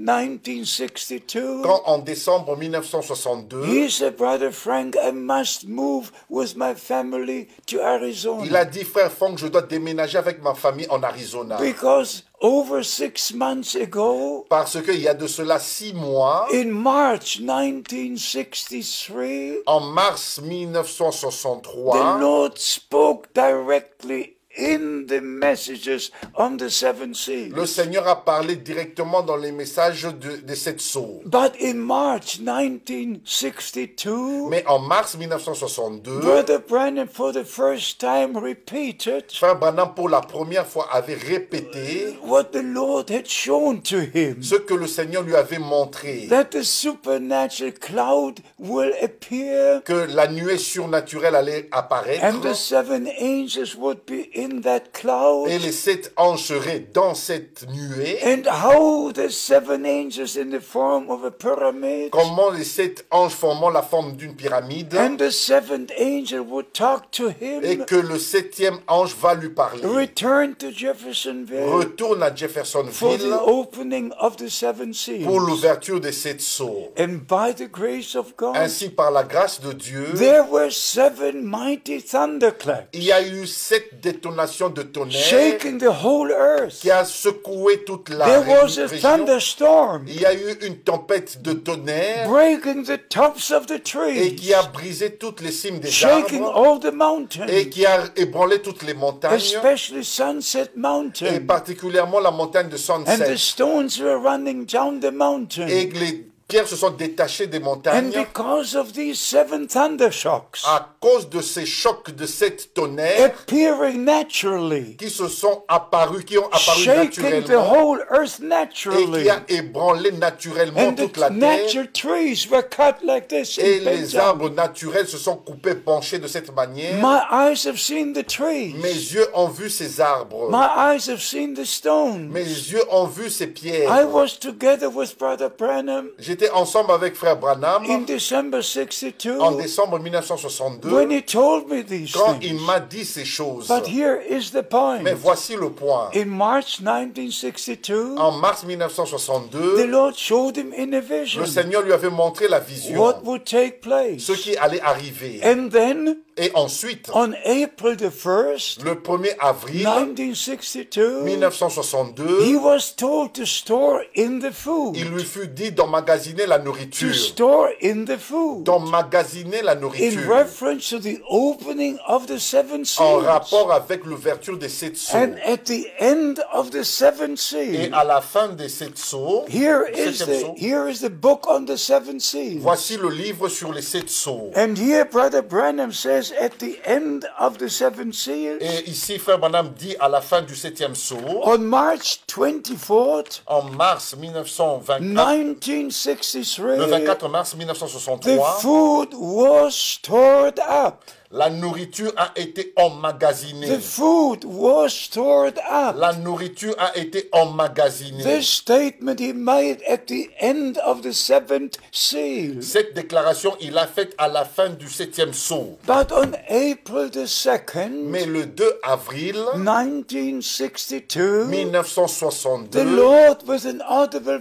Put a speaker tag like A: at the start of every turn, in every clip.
A: 1962,
B: quand en décembre 1962,
A: he said, Brother Frank, I must move with my family to
B: il
A: Arizona.
B: a dit, frère Franck, je dois déménager avec ma famille en Arizona.
A: Because over 6 months ago,
B: Parce qu'il y a de cela 6 mois,
A: in March 1963,
B: en mars
A: the
B: 1963,
A: Lord spoke directly in the messages on the seven seals.
B: le Seigneur a parlé directement dans les messages de cette sceaux.
A: But in March 1962,
B: Mais en mars 1962,
A: Brother Branham for the first time repeated
B: frère Branham pour la première fois avait répété
A: what the Lord had shown to him,
B: ce que le Seigneur lui avait montré,
A: that the supernatural cloud will appear
B: que la nuée surnaturelle allait apparaître
A: and the seven angels would be in that cloud,
B: et les 7 anges seraient dans cette nuée.
A: and how the seven angels in the form of a pyramid,
B: Comment les 7 anges formant la forme d'une pyramide
A: and the seventh angel would talk to
B: et
A: him,
B: que le 7e ange va lui parler.
A: return to Jeffersonville
B: Retourne à
A: for the
B: Jeffersonville
A: opening of the seven
B: pour
A: seals.
B: l'ouverture des 7 sceaux.
A: And by the grace of God,
B: Ainsi, par la grâce de Dieu,
A: there were 7 mighty thunderclaps,
B: il y a eu 7 détonations de tonnerre
A: shaking the whole earth.
B: qui a secoué toute la
A: There was a
B: région.
A: thunderstorm,
B: Il y a eu une tempête de tonnerre
A: breaking the tops of the
B: et
A: trees,
B: qui a brisé toutes les cimes des
A: shaking
B: arbres
A: all the mountains,
B: et qui a ébranlé toutes les montagnes
A: especially Sunset
B: et
A: Mountain.
B: particulièrement la montagne de
A: And the
B: Sunset.
A: stones were running down the mountain.
B: Et les pierres se sont détachées des
A: And
B: montagnes
A: because of these 7 thundershocks
B: à cause de ces chocs de cette tonnerre
A: appearing naturally,
B: qui se sont apparus, qui ont apparu
A: shaking the
B: naturellement
A: whole earth
B: et qui
A: naturally,
B: a ébranlé naturellement
A: and
B: toute
A: the
B: la terre.
A: natural trees were cut like this
B: Et
A: and bent
B: les
A: down.
B: arbres naturels se sont coupés, penchés de cette manière.
A: My eyes have seen the trees.
B: Mes yeux ont vu ces arbres.
A: My eyes have seen the stones.
B: Mes yeux ont vu ces
A: I
B: pierres.
A: was together with Brother Branham
B: J'étais ensemble avec frère Branham
A: in December 62
B: en décembre 1962
A: when he told me these
B: quand il
A: things.
B: m'a dit ces choses.
A: But here is the point.
B: Mais voici le point.
A: In March 1962,
B: En mars
A: the
B: 1962,
A: Lord showed him in a vision
B: le Seigneur lui avait montré la vision,
A: what would take place.
B: ce qui allait arriver.
A: And then,
B: Et ensuite,
A: on April the 1st,
B: le 1er avril
A: 1962,
B: 1962,
A: he was told to store in the food.
B: il lui fut dit d'emmagasiner la
A: To
B: nourriture.
A: store in the food.
B: D'emmagasiner la
A: In
B: nourriture.
A: reference to the opening of the seven
B: En
A: seals.
B: rapport avec l'ouverture des 7 sceaux.
A: And at the end of the seven
B: Et
A: seals,
B: à la fin des 7 sceaux,
A: here
B: septième
A: is
B: sceau,
A: the book on the seven seals.
B: voici le livre sur les 7 sceaux.
A: And here Brother Branham says at the end of the seven seals,
B: Et ici, frère Branham dit à la fin du 7e sceau,
A: on March 24th,
B: en mars 1924,
A: 1963,
B: le 24 mars
A: the
B: 1963,
A: food was stored up.
B: la nourriture a été
A: The
B: emmagasinée.
A: food was stored up.
B: La nourriture a été emmagasinée.
A: This statement he made at the end of the seventh seal.
B: Cette déclaration, il l'a faite à la fin du 7e sceau.
A: But on April the 2nd,
B: Mais le 2 avril
A: 1962, the
B: 1962,
A: Lord with an audible
B: le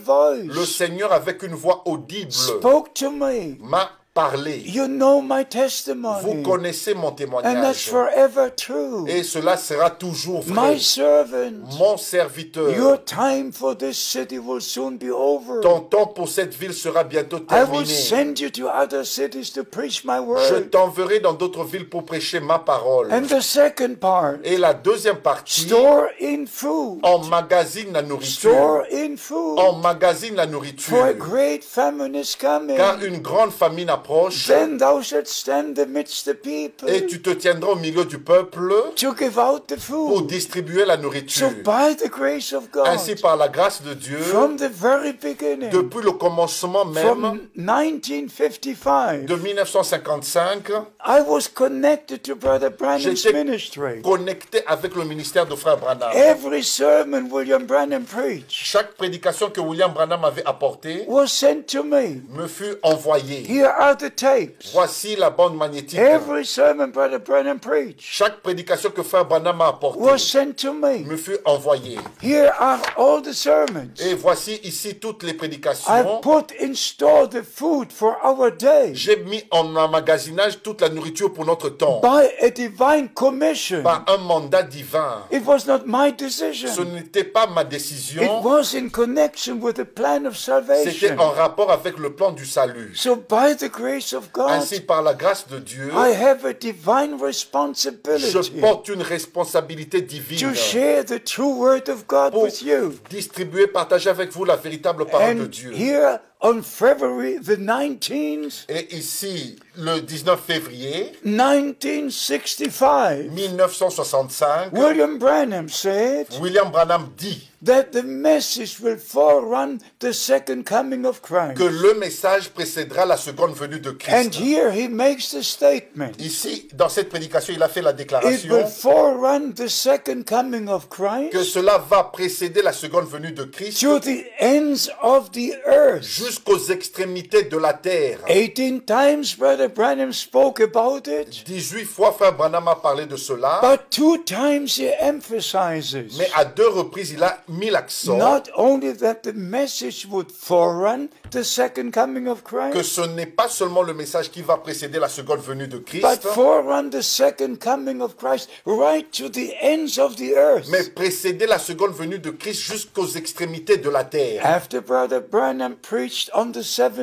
A: voice
B: Seigneur, avec une voix audible,
A: spoke to me.
B: m'a parlé.
A: You know my
B: Vous
A: testimony,
B: connaissez mon
A: and that's
B: témoignage.
A: forever true.
B: Et cela sera toujours
A: My
B: vrai.
A: servant,
B: Mon serviteur,
A: your time for this city will soon be over.
B: ton temps pour cette ville sera bientôt
A: I will
B: terminé.
A: send you to other cities to preach my
B: Je
A: word.
B: t'enverrai dans d'autres villes pour prêcher ma parole.
A: And the second part,
B: Et la deuxième partie,
A: store in food.
B: emmagasine la nourriture.
A: Store in food.
B: Emmagasine la
A: For a
B: nourriture.
A: great famine is coming.
B: Car une grande famine approche.
A: Then thou shalt stand amidst the people
B: Et tu te tiendras au milieu du peuple
A: to give out the
B: pour
A: food.
B: distribuer la nourriture.
A: So by the grace of God,
B: Ainsi, par la grâce de Dieu,
A: from the very beginning,
B: depuis le commencement même
A: from 1955,
B: de 1955,
A: I was connected to Brother Branham's
B: j'étais
A: ministry.
B: connecté avec le ministère de Frère Branham.
A: Every sermon William Branham preached
B: Chaque prédication que William Branham avait apportée
A: was sent to me.
B: me fut envoyée.
A: Here are are the tapes.
B: Voici la bande magnétique.
A: Every sermon Brother Branham preached
B: Chaque prédication que Frère Branham a apportée
A: was sent to me.
B: me fut envoyée.
A: Here are all the sermons.
B: Et voici ici toutes les
A: I've
B: prédications.
A: put in store the food for our day
B: J'ai mis en emmagasinage toute la nourriture pour notre temps.
A: by a divine commission.
B: Par un mandat divin.
A: It was not my
B: Ce
A: decision.
B: n'était pas ma
A: It
B: décision.
A: was in connection with the plan of
B: C'était
A: salvation.
B: en rapport avec le plan du salut.
A: So by the grace of God,
B: Ainsi, par la grâce de Dieu,
A: I have a divine
B: je
A: responsibility
B: porte une responsabilité divine
A: to share the true word of God
B: pour
A: with you.
B: distribuer, partager avec vous la véritable parole de
A: And
B: Dieu.
A: here on February the 19th,
B: Et ici, le 19 février
A: 1965,
B: 1965,
A: William Branham said
B: William Branham dit
A: that the message will forerun the second coming of Christ.
B: que le message précédera la seconde venue de
A: And
B: Christ.
A: here he makes the statement.
B: Ici, dans cette prédication, il a fait la
A: It will
B: déclaration
A: forerun the second coming of
B: que
A: Christ
B: cela va précéder la seconde venue de Christ
A: to the ends of the earth.
B: jusqu'aux extrémités de la terre.
A: 18 times Brother Branham spoke about it,
B: 18 fois, Frère Branham a parlé de cela,
A: but 2 times he emphasizes
B: mais à 2 reprises, il a mis l'accent
A: not only that the message would forerun the second coming of
B: que
A: Christ,
B: ce n'est pas seulement le message qui va précéder la seconde venue de
A: but
B: Christ,
A: forerun the second coming of Christ right to the ends of the earth.
B: mais précéder la seconde venue de Christ jusqu'aux extrémités de la terre.
A: After Brother Branham preached on the 7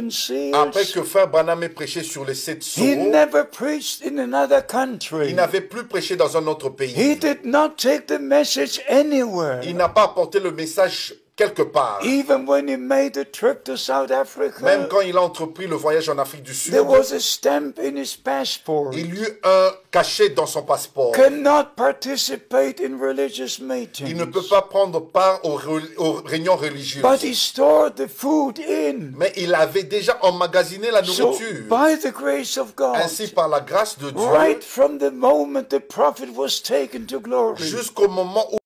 B: Après
A: seals,
B: que Frère Branham ait prêché sur les 7 sceaux,
A: he never preached in another
B: il
A: country.
B: n'avait plus prêché dans un autre
A: He
B: pays.
A: did not take the message anywhere.
B: Il n'a pas apporté le message quelque part.
A: Even when he made a trip to South
B: Même
A: Africa,
B: quand il a entrepris le voyage en Afrique du Sud,
A: there was a stamp in his passport.
B: il y eut un cachet dans son passeport.
A: Cannot participate in religious
B: Il ne
A: meetings.
B: peut pas prendre part aux réunions religieuses.
A: But he stored the food in.
B: Mais il avait déjà emmagasiné la
A: So,
B: nourriture.
A: by the grace of God,
B: Ainsi, par la grâce de Dieu,
A: right from the moment the prophet was taken to glory,
B: jusqu'au moment où